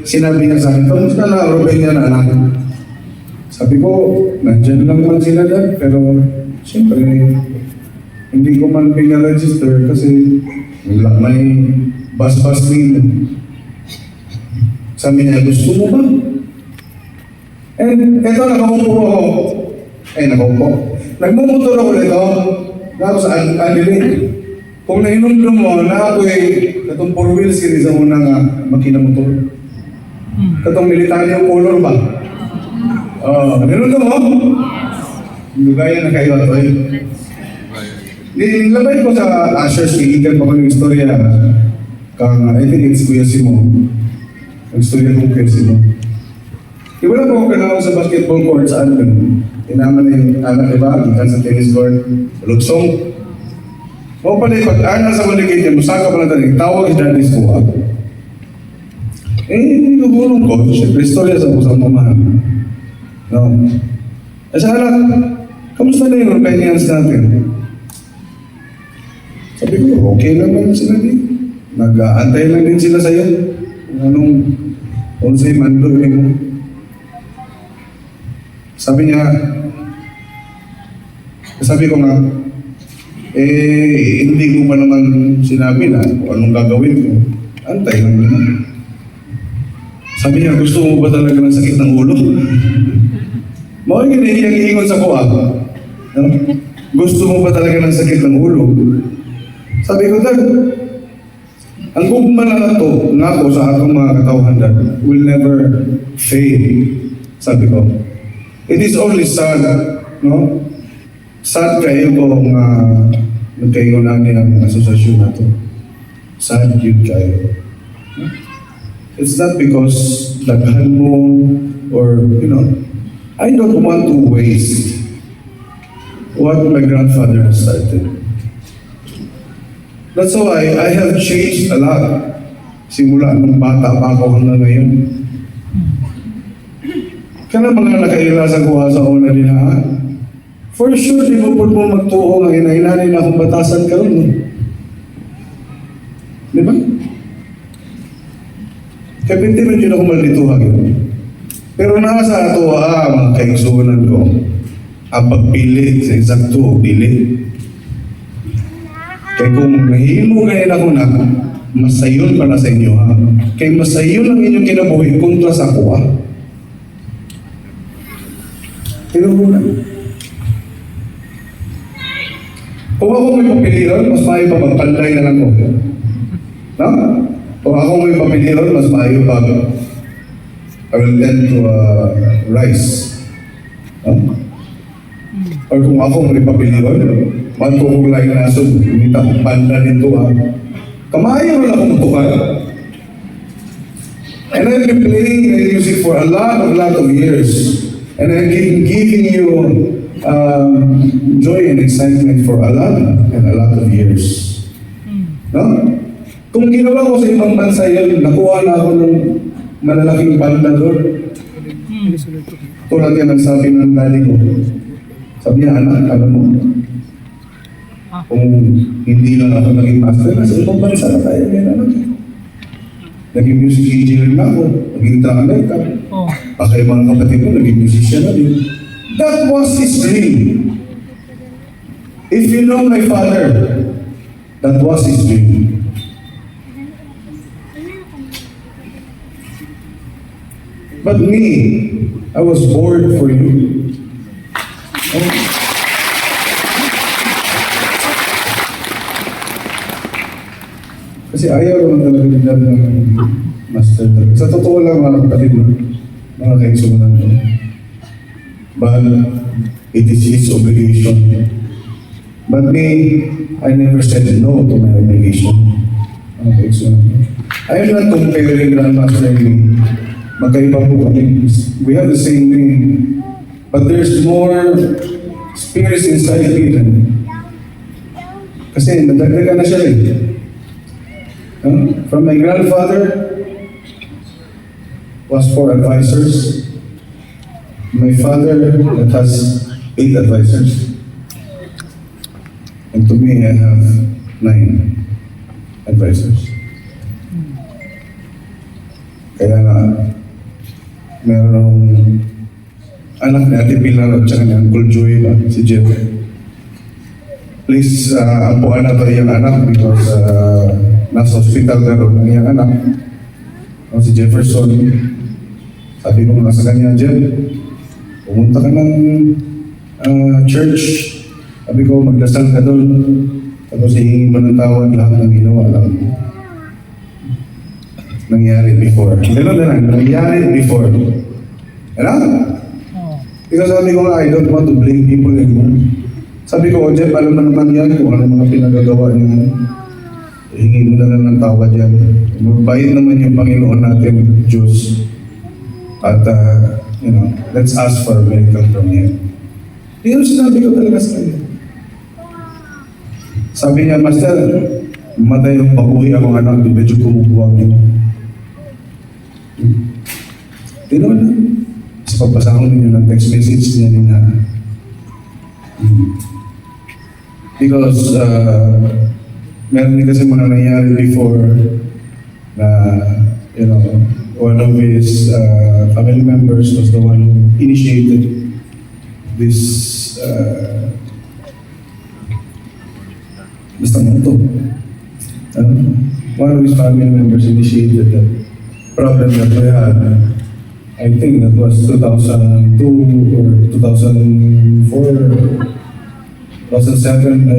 Sinabi niya sa akin, kamusta na Ruben niya na anak? Sabi ko, nandyan lang man sila dyan, pero siyempre, hindi ko man pinaregister kasi may bus name. Sabi niya, gusto mo ba? Eto, nakaupo ako. Nakaupo. Nagmumotor ako nito. Ako sa Adelaide. Kung nainundom mo, na ako katong 4-wheel series ang unang makina motor. Katong militaryo color ba? Nainundom mo? Lugaya na kayo ito nilabay ko sa Asher's Illegal pa ko ng istorya kang, I think it's Kuya Simo. Ang istorya kong Kuya Simo. Wala po ako kanawang sa basketball court sa Alvin. Tinaman na yung anak, diba? Ikan sa tennis court, sa Lugsong. O pala, pag-anak sa maligid niya, musaka pa na tayo, tawag si Daddy's Kuha. Nagulong ko, siyempre, istorya sa pusang mamahan. No? Sa anak, kamusta na yung opinions natin? Sabi ko, okay lang lang sila din. Nag-aantay lang din sila sa'yo. Kung sa'yo mando mo. Sabi niya, sabi ko nga, hindi ko pa naman sinabi na kung anong gagawin ko. Antay lang naman. Sabi niya, gusto mo ba talaga ng sakit ng ulo? Mawag yung hihingon sa kuha. Gusto mo ba talaga ng sakit ng ulo? Sabi ko, Dad, ang gugma na ito, na ako sa atong mga katawhan, Dad, will never fail. Sabi ko, it is only sad, no? Sad kayo kung nagkayo namin ang asosasyon na ito. Sad yun kayo. It's not because laghan mo or, I don't want to waste what my grandfather has started. That's why I have changed a lot. Simula nung bata pa ako hanggang ngayon. Kana mga nakaila sa kuha sa una din ha. For sure, di mo po magtuo ng inainanin na kung batasan ka rin. No? Di ba? Kaya hindi man yun ako malituhan. Pero nasa ito, mga kaigsunan ko, ang pagpili sa eksakto, pili. Kaya kung nahimo ngayon ako na, masayon para sa inyo ha. Kaya masayon ang inyong kinabuhi kontra sa kuha. Tinugunan. Kung ako may papiliran, mas maayo pa magpanday na lang ko. No? Kung ako may papiliran, mas maayo pa I will tend to rice. No? Or kung ako may papiliran, magkukulay na aso, umita kong panda nito ha. Kamayo na akong tukar. And I've been playing music for a lot of years. And I've been giving you joy and excitement for a lot of years. No? Kung ginawa ko sa ibang bansa yun, nakuha na ako ng malalaking banda doon. Tulad yan ang sabi ng daddy ko. Sabi niya, anak, alam mo, kung hindi lang ako naging master, nasa ibang bansa na tayo. Naging music engineer na ako, naging drummer ka. Baka yung mga kapatid ko, naging musician na din. That was his dream. If you know my father, that was his dream. But me, I was bored for you. Kasi ayaw naman talaga nila ng master. Sa totoo lang mga kapatid mo, mga kaigsunan ko. But it is his obligation. But me, I never said no to my obligation. Mga kaigsunan ko. I am not comparing Grandmaster and me. Magkaiba po kami. We have the same name. But there's more spirits inside me. Kasi nadagdagan na siya rin. From my grandfather was 4 advisors. My father that has 8 advisors. And to me, I have 9 advisors. Kaya nga, merong anak ni Ate Pilar at saka ni Uncle Joey ba, si Jeff. Please, ampuan na to iyang anak because nasa hospital na ron ang iyang anak. Si Jefferson, sabi ko nga sa kanya, Jeff, pumunta ka ng church. Sabi ko, magdasal ka doon. Tapos hihingin mo ng tawad lahat ng ginawa lang. Nangyari before. Ganun na lang, nangyari before. Ano? Because sabi ko nga, I don't want to blame people anymore. Sabi ko, Jeff, alam mo naman yan kung ano mga pinagagawa niyo. Hingin mo na lang ng tawad yan. Mabait naman yung Panginoon natin, Diyos. At, let's ask for a miracle from Him. Yun sinabi ko talaga sa kanya. Sabi niya, Master, matay yung mabuhi akong anak, medyo kumukuwag niyo. Tinoon na. Sa pagbasahon ninyo ng text message niya ni na. Because, meron din kasi mga nangyari before na, one of his family members was the one who initiated this basta mo ito. One of his family members initiated the problem that we had. I think that was 2002 or 2004, 2007.